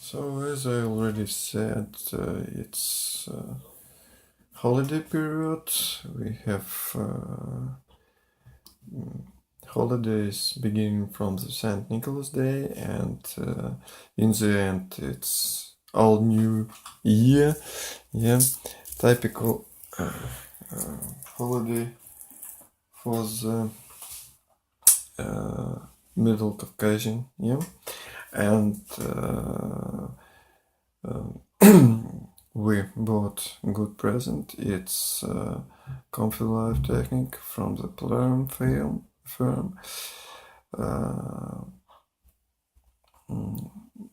So as I already said, it's holiday period. We have holidays beginning from the St. Nicholas Day, and in the end it's all new year. Yeah, typical holiday for the Middle Caucasian. Yeah, and we bought a good present. It's Comfy Life Technique from the Polaris firm.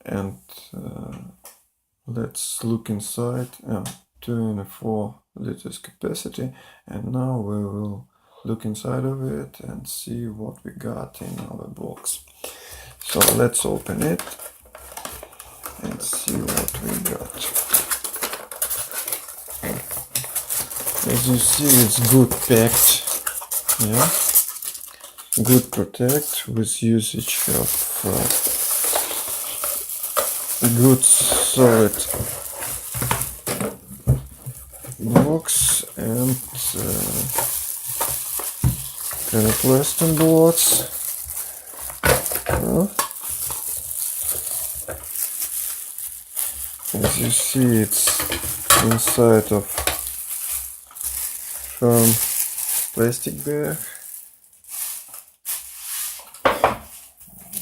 And let's look inside. 24 liters capacity, and now we will look inside of it and see what we got in our box. So let's open it and see what we got. As you see, it's good packed, yeah, good protect with usage of good solid box and kind of Western boards. As you see, it's inside of firm plastic bag,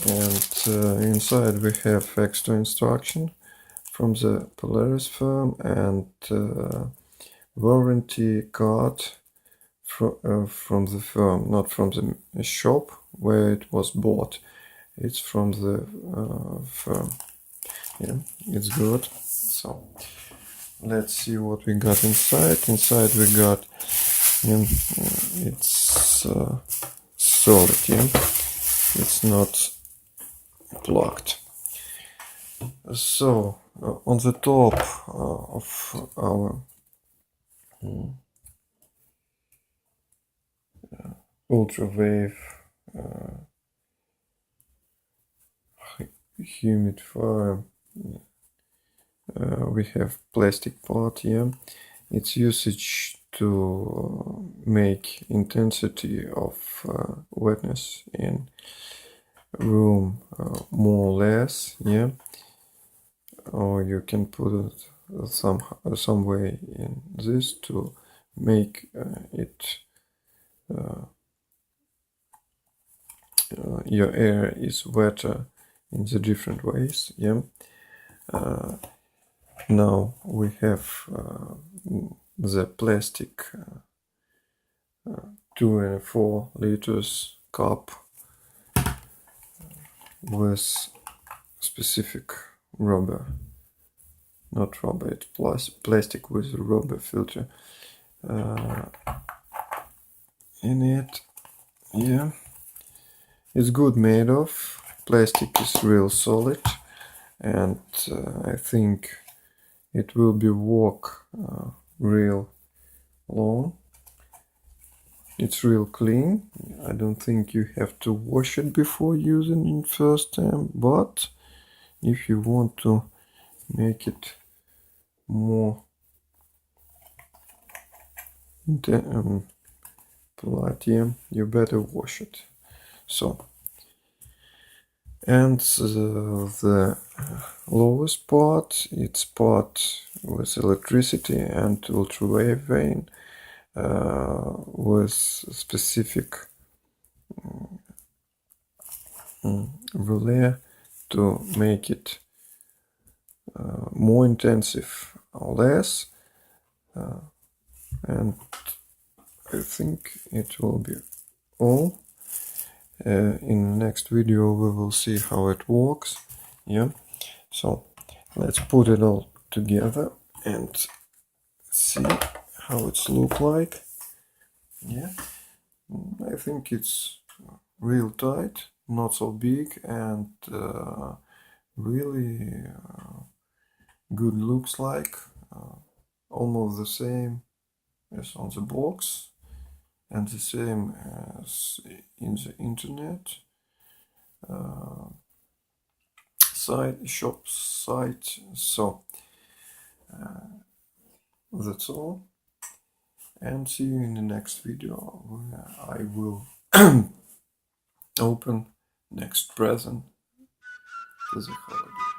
and inside we have extra instruction from the Polaris firm and warranty card from the firm, not from the shop where it was bought. It's from the firm. Yeah, it's good. So let's see what we got inside. Inside we got it's solid. Yeah, it's not plugged. So on the top of our ultrawave humidifier, we have plastic part here. Its usage to make intensity of wetness in room more or less, yeah, or you can put it some way in this to make it your air is wetter in the different ways. Yeah. Now we have the plastic 2 and 4 liters cup with specific rubber, not rubber, it's plastic with a rubber filter in it. Yeah, it's good made of. Plastic is real solid, and I think it will be work real long. It's real clean. I don't think you have to wash it before using it first time, but if you want to make it more polite, yeah, you better wash it. So, and the lowest part, it's part with electricity and ultrawave vane with specific relay to make it more intensive or less, and I think it will be all. In the next video we will see how it works. Yeah, so let's put it all together and see how it's look like. Yeah, I think it's real tight, not so big, and really good looks like, almost the same as on the box and the same as in the internet. shop site. So that's all, and see you in the next video where I will open next present to the holiday.